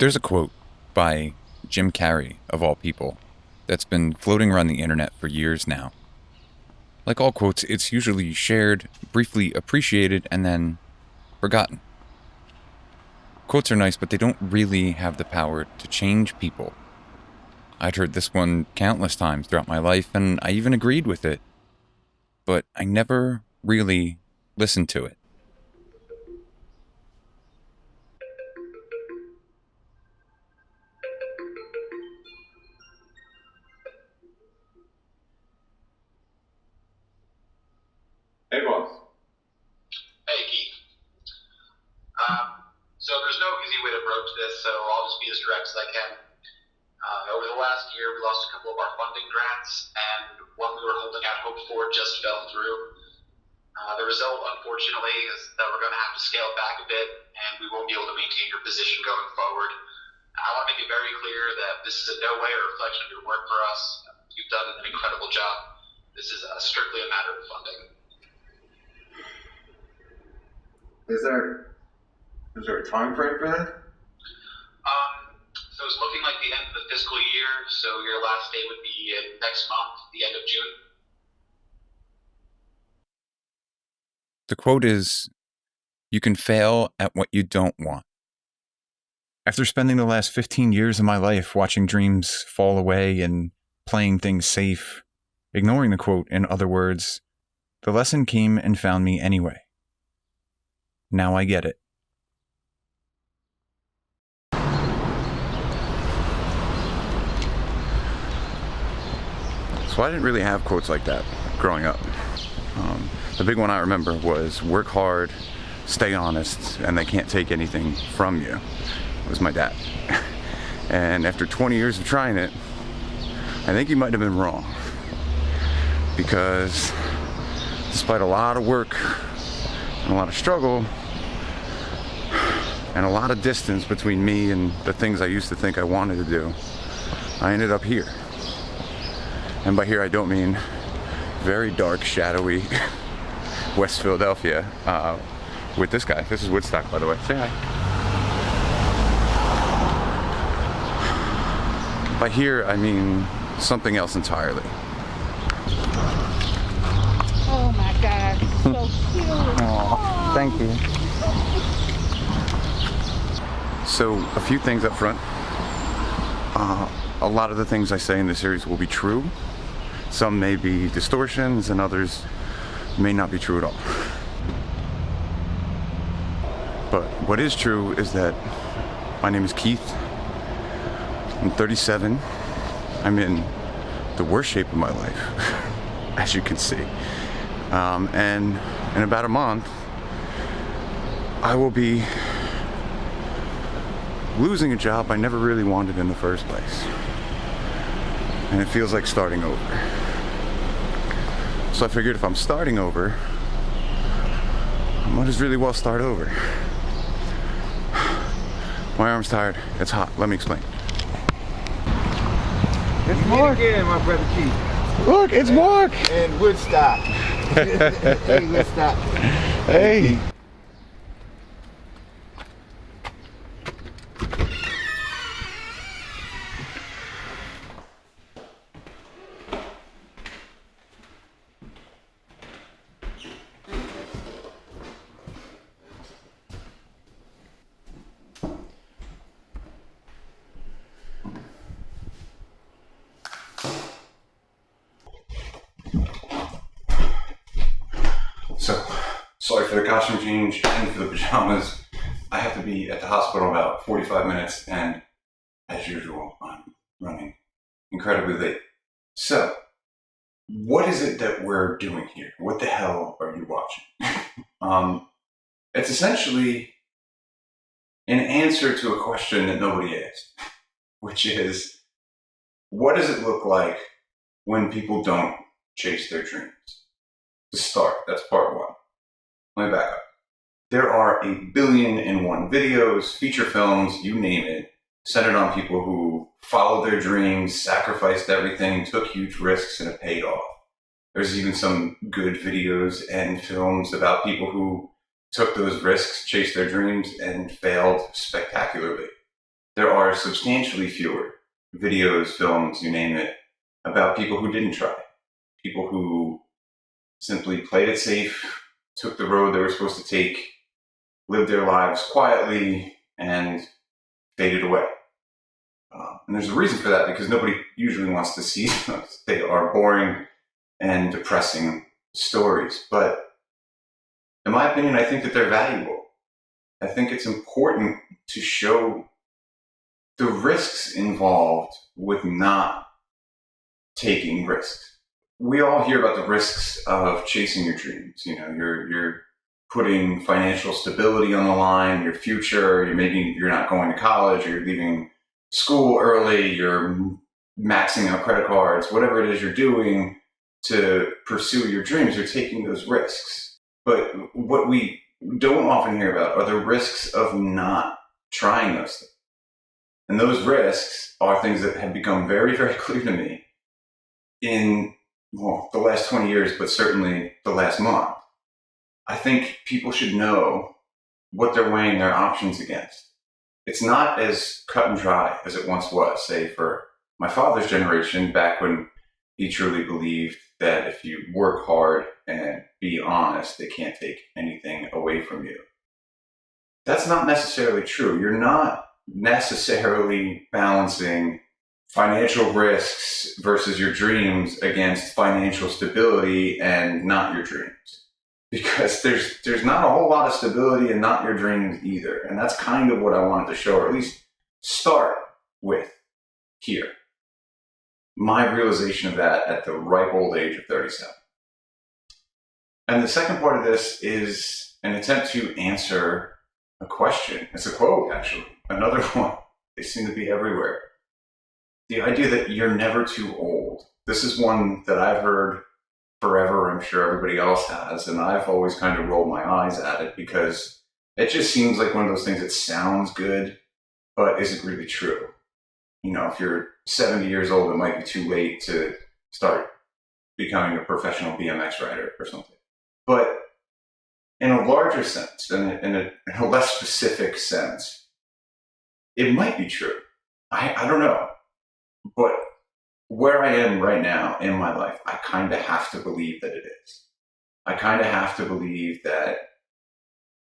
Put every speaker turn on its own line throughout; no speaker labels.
There's a quote by Jim Carrey, of all people, that's been floating around the internet for years now. Like all quotes, it's usually shared, briefly appreciated, and then forgotten. Quotes are nice, but they don't really have the power to change people. I'd heard this one countless times throughout my life, and I even agreed with it. But I never really listened to it.
Hey, boss.
Hey, Keith. So there's no easy way to broach this, so I'll just be as direct as I can. Over the last year, we lost a couple of our funding grants, and one we were holding out hope for just fell through. The result, unfortunately, is that we're going to have to scale back a bit, and we won't be able to maintain your position going forward. I want to make it very clear that this is in no way a reflection of your work for us. You've done an incredible job. This is strictly a matter of funding.
Is there a time frame for that?
So it's looking like the end of the fiscal year, so your last day would be next month, the end of June.
The quote is, "You can fail at what you don't want." After spending the last 15 years of my life watching dreams fall away and playing things safe, ignoring the quote, in other words, the lesson came and found me anyway. Now I get it. So I didn't really have quotes like that growing up. The big one I remember was work hard, stay honest, and they can't take anything from you. It was my dad. And after 20 years of trying it, I think he might have been wrong. Because despite a lot of work and a lot of struggle and a lot of distance between me and the things I used to think I wanted to do, I ended up here. And by here I don't mean very dark, shadowy West Philadelphia with this guy. This is Woodstock, by the way. Say hi. By here I mean something else entirely.
Oh my God, so cute.
Aww, thank you. So, a few things up front. A lot of the things I say in this series will be true. Some may be distortions and others may not be true at all. But what is true is that my name is Keith. I'm 37. I'm in the worst shape of my life, as you can see. And in about a month, I will be losing a job I never really wanted in the first place. And it feels like starting over. So I figured if I'm starting over, I might as really well start over. My arm's tired. It's hot. Let me explain.
It's Mark again, my brother Keith.
Look, it's Mark!
And Woodstock. Hey, Woodstock.
Hey! So, sorry for the costume change and for the pajamas. I have to be at the hospital in about 45 minutes, and as usual, I'm running incredibly late. So, what is it that we're doing here? What the hell are you watching? It's essentially an answer to a question that nobody asked, which is, what does it look like when people don't chase their dreams? To start, that's part one. Let me back up. There are 1,000,000,001 videos, feature films, you name it, centered on people who followed their dreams, sacrificed everything, took huge risks, and it paid off. There's even some good videos and films about people who took those risks, chased their dreams, and failed spectacularly. there are substantially fewer videos, films, you name it, about people who didn't try. People who simply played it safe, took the road they were supposed to take, lived their lives quietly, and faded away. And there's a reason for that, because nobody usually wants to see those. They are boring and depressing stories. But in my opinion, I think that they're valuable. I think it's important to show the risks involved with not taking risks. We all hear about the risks of chasing your dreams. You know, you're putting financial stability on the line, your future, you're not going to college, you're leaving school early, you're maxing out credit cards, whatever it is you're doing to pursue your dreams, you're taking those risks. But what we don't often hear about are the risks of not trying those things. And those risks are things that have become very, very clear to me in, well, the last 20 years, but certainly the last month. I think people should know what they're weighing their options against. It's not as cut and dry as it once was, say, for my father's generation, back when he truly believed that if you work hard and be honest, they can't take anything away from you. That's not necessarily true. You're not necessarily balancing financial risks versus your dreams against financial stability and not your dreams. Because there's not a whole lot of stability in not your dreams either. And that's kind of what I wanted to show, or at least start with here. My realization of that at the ripe old age of 37. And the second part of this is an attempt to answer a question. It's a quote, actually. Another one. They seem to be everywhere. The idea that you're never too old. This is one that I've heard forever. I'm sure everybody else has. And I've always kind of rolled my eyes at it because it just seems like one of those things that sounds good, but isn't really true. You know, if you're 70 years old, it might be too late to start becoming a professional BMX rider or something. But in a larger sense, in a less specific sense, it might be true. I don't know. But where I am right now in my life, I kind of have to believe that it is. I kind of have to believe that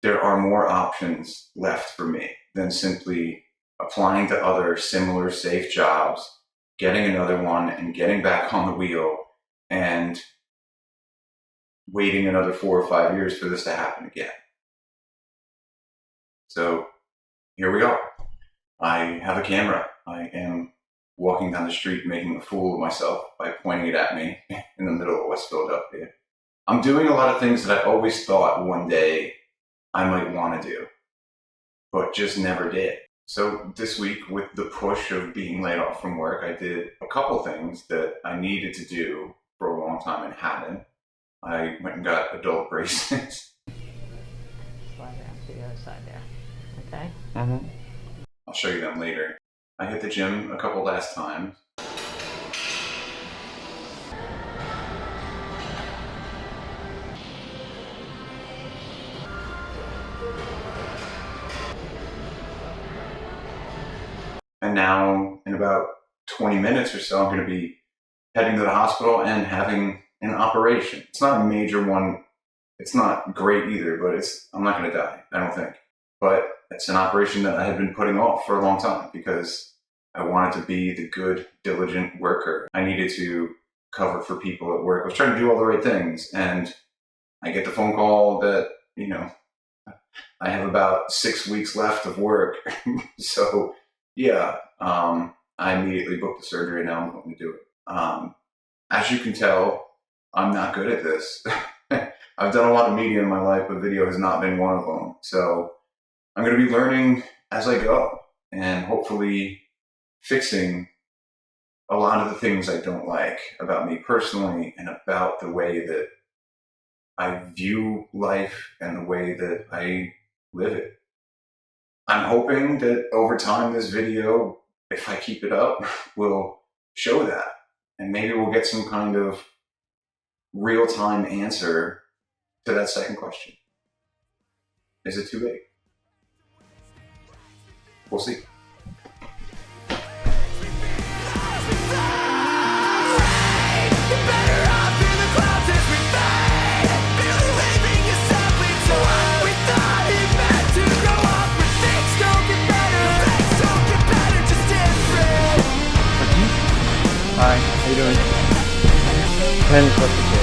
there are more options left for me than simply applying to other similar safe jobs, getting another one and getting back on the wheel and waiting another 4 or 5 years for this to happen again. So here we are. I have a camera. I am walking down the street making a fool of myself by pointing it at me in the middle of West Philadelphia. I'm doing a lot of things that I always thought one day I might want to do, but just never did. So this week, with the push of being laid off from work, I did a couple things that I needed to do for a long time and hadn't. I went and got adult braces.
Slide down to the other side there. Okay?
Mm-hmm. I'll show you them later. I hit the gym a couple last times. And now, in about 20 minutes or so, I'm going to be heading to the hospital and having an operation. It's not a major one. It's not great either, but I'm not going to die, I don't think. But it's an operation that I had been putting off for a long time because I wanted to be the good, diligent worker. I needed to cover for people at work. I was trying to do all the right things, and I get the phone call that, you know, I have about 6 weeks left of work. So, yeah, I immediately booked the surgery, and now I'm going to do it. As you can tell, I'm not good at this. I've done a lot of media in my life, but video has not been one of them. So I'm going to be learning as I go and hopefully fixing a lot of the things I don't like about me personally and about the way that I view life and the way that I live it. I'm hoping that over time this video, if I keep it up, will show that. And maybe we'll get some kind of real-time answer to that second question. Is it too late? We'll see.
depends what the